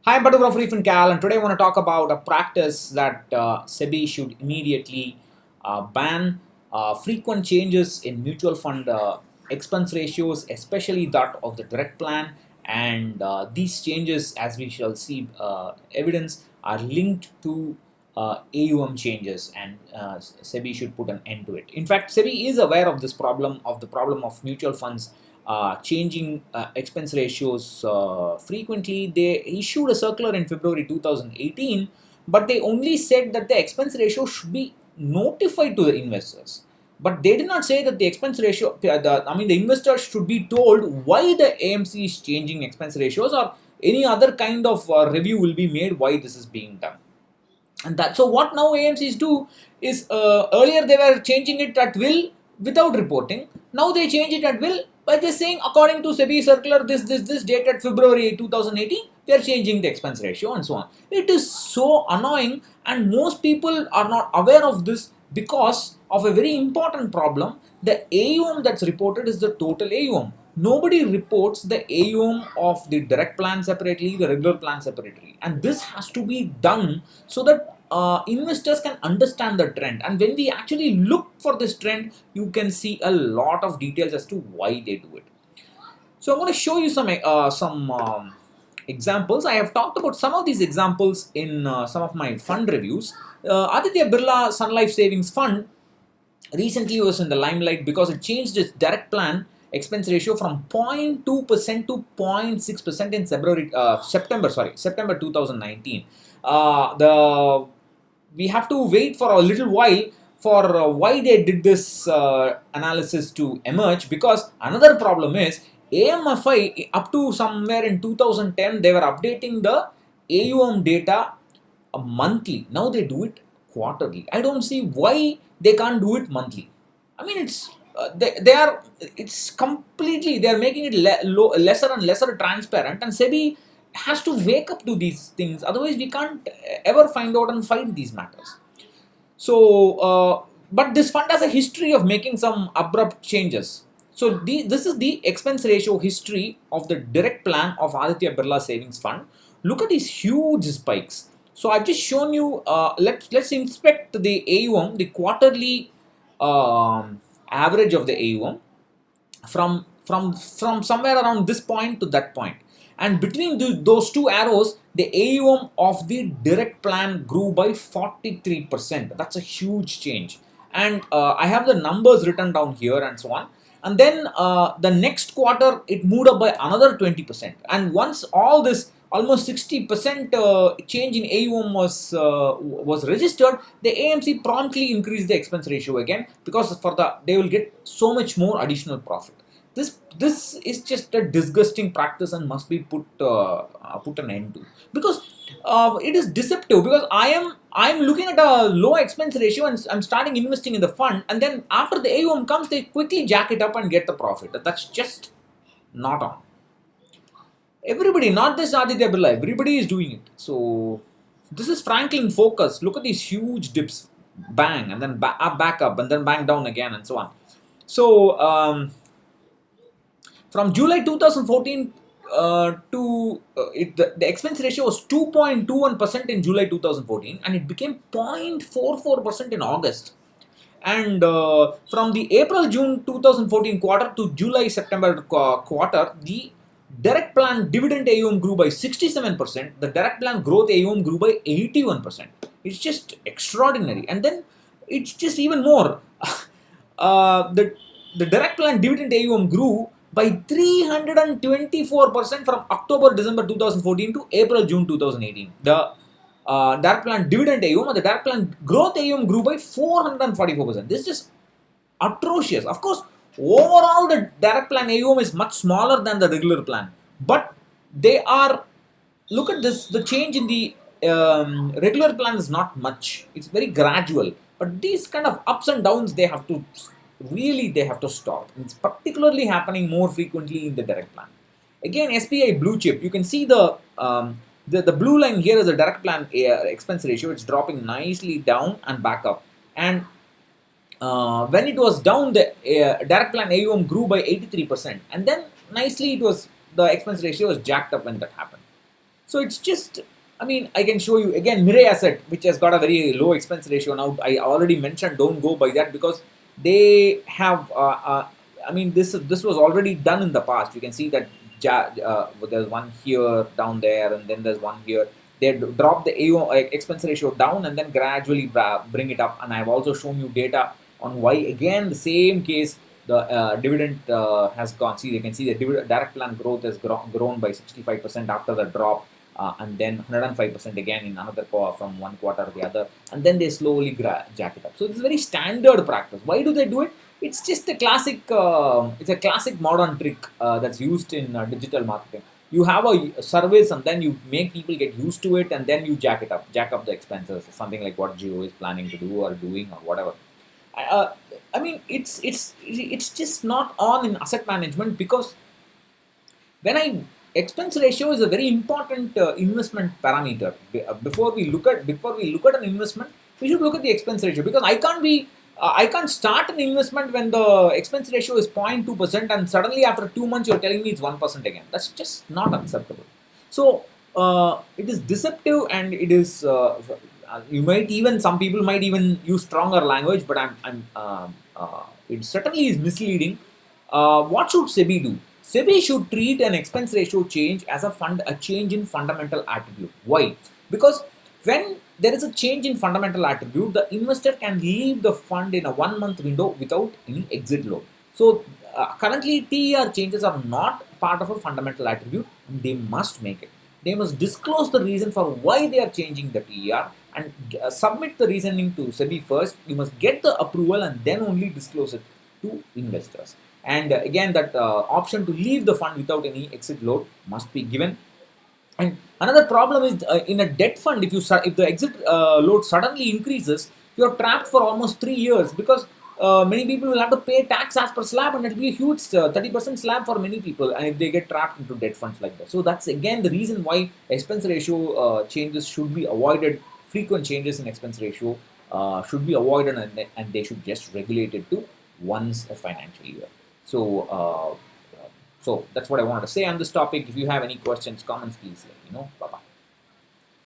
Hi, I'm Photographer Ethan Cal, and today I want to talk about a practice that SEBI should immediately ban frequent changes in mutual fund expense ratios, especially that of the direct plan. And these changes, as we shall see evidence, are linked to AUM changes, and SEBI should put an end to it. In fact, SEBI is aware of this problem, of the problem of mutual funds changing expense ratios frequently. They issued a circular in February 2018, but they only said that the expense ratio should be notified to the investors. But they did not say that the expense ratio, the investors should be told why the AMC is changing expense ratios, or any other kind of review will be made why this is being done. And that, so what now AMCs do is, earlier they were changing it at will without reporting. Now they change it at will by just saying, according to SEBI circular, this dated February 2018, they are changing the expense ratio and so on. It is so annoying, and most people are not aware of this because of a very important problem. The AUM that's reported is the total AUM. Nobody reports the AUM of the direct plan separately, the regular plan separately, and this has to be done so that investors can understand the trend. And when we actually look for this trend, you can see a lot of details as to why they do it. So I'm going to show you some examples. I have talked about some of these examples in some of my fund reviews. Aditya Birla Sun Life Savings Fund recently was in the limelight because it changed its direct plan expense ratio from 0.2% to 0.6% in September 2019. The We have to wait for a little while for why they did this analysis to emerge, because another problem is AMFI up to somewhere in 2010 they were updating the AUM data monthly. Now they do it quarterly. I don't see why they can't do it monthly. I mean, they are, it's completely, they are making it lesser and lesser transparent, and SEBI has to wake up to these things. Otherwise, we can't ever find out and fight these matters. So, but this fund has a history of making some abrupt changes. So, this is the expense ratio history of the direct plan of Aditya Birla Savings Fund. Look at these huge spikes. So, I've just shown you. Let's inspect the AUM, the quarterly average of the AUM from somewhere around this point to that point. And between those two arrows, the AUM of the direct plan grew by 43%. That's a huge change. And I have the numbers written down here and so on. And then the next quarter, it moved up by another 20%. And once all this almost 60% change in AUM was registered, the AMC promptly increased the expense ratio again, because they will get so much more additional profit. This is just a disgusting practice and must be put an end to, because it is deceptive. Because I'm looking at a low expense ratio and I'm starting investing in the fund, and then after the AUM comes, they quickly jack it up and get the profit. That's just not on. Everybody, not this Aditya Birla, everybody is doing it. So this is Franklin Focus. Look at these huge dips, bang, and then back up, and then bang down again, and so on. So from July 2014 the expense ratio was 2.21% in July 2014, and it became 0.44% in August. And from the April June 2014 quarter to July September quarter, the direct plan dividend AUM grew by 67%. The direct plan growth AUM grew by 81%. It's just extraordinary. And then it's just even more. The direct plan dividend AUM grew by 324% from October December 2014 to April June 2018. The direct plan dividend AUM and the direct plan growth AUM grew by 444%. This is just atrocious. Of course, overall the direct plan AUM is much smaller than the regular plan, but they are, look at this, the change in the regular plan is not much. It's very gradual, but these kind of ups and downs, they have to stop. It's particularly happening more frequently in the direct plan. Again, SBI Blue Chip, you can see the blue line here is the direct plan expense ratio. It's dropping nicely down and back up. And when it was down, the direct plan AUM grew by 83%. And then nicely the expense ratio was jacked up when that happened. So it's just, I mean, I can show you again Mirai Asset, which has got a very low expense ratio. Now, I already mentioned don't go by that because they have, I mean, this was already done in the past. You can see that there's one here, down there, and then there's one here. They drop the AO, expense ratio down and then gradually bring it up. And I've also shown you data on why, again, the same case, the dividend has gone. See, you can see the direct plan growth has grown by 65% after the drop, and then 105% again in another from one quarter to the other, and then they slowly jack it up. So it's very standard practice. Why do they do it? It's just a classic. It's a classic modern trick that's used in digital marketing. You have a service, and then you make people get used to it, and then you jack up the expenses. Something like what Geo is planning to do or doing or whatever. Uh, I mean, it's just not on in asset management because when I expense ratio is a very important investment parameter. Before we look at an investment, we should look at the expense ratio because I can't start an investment when the expense ratio is 0.2% and suddenly after 2 months you're telling me it's 1% again. That's just not acceptable. So it is deceptive, and it is you might even, some people might even use stronger language, but it certainly is misleading. What should SEBI do? SEBI should treat an expense ratio change as a change in fundamental attribute. Why? Because when there is a change in fundamental attribute, the investor can leave the fund in a 1 month window without any exit load. So currently TER changes are not part of a fundamental attribute. They must make it. They must disclose the reason for why they are changing the TER and submit the reasoning to SEBI first. You must get the approval and then only disclose it to investors. And again, that option to leave the fund without any exit load must be given. And another problem is in a debt fund, if the exit load suddenly increases, you're trapped for almost 3 years because many people will have to pay tax as per slab, and it will be a huge 30% slab for many people. And if they get trapped into debt funds like that, so that's again the reason why expense ratio changes should be avoided. Frequent changes in expense ratio should be avoided, and they should just regulate it to once a financial year. So that's what I wanted to say on this topic. If you have any questions, comments, please let me know. Bye bye.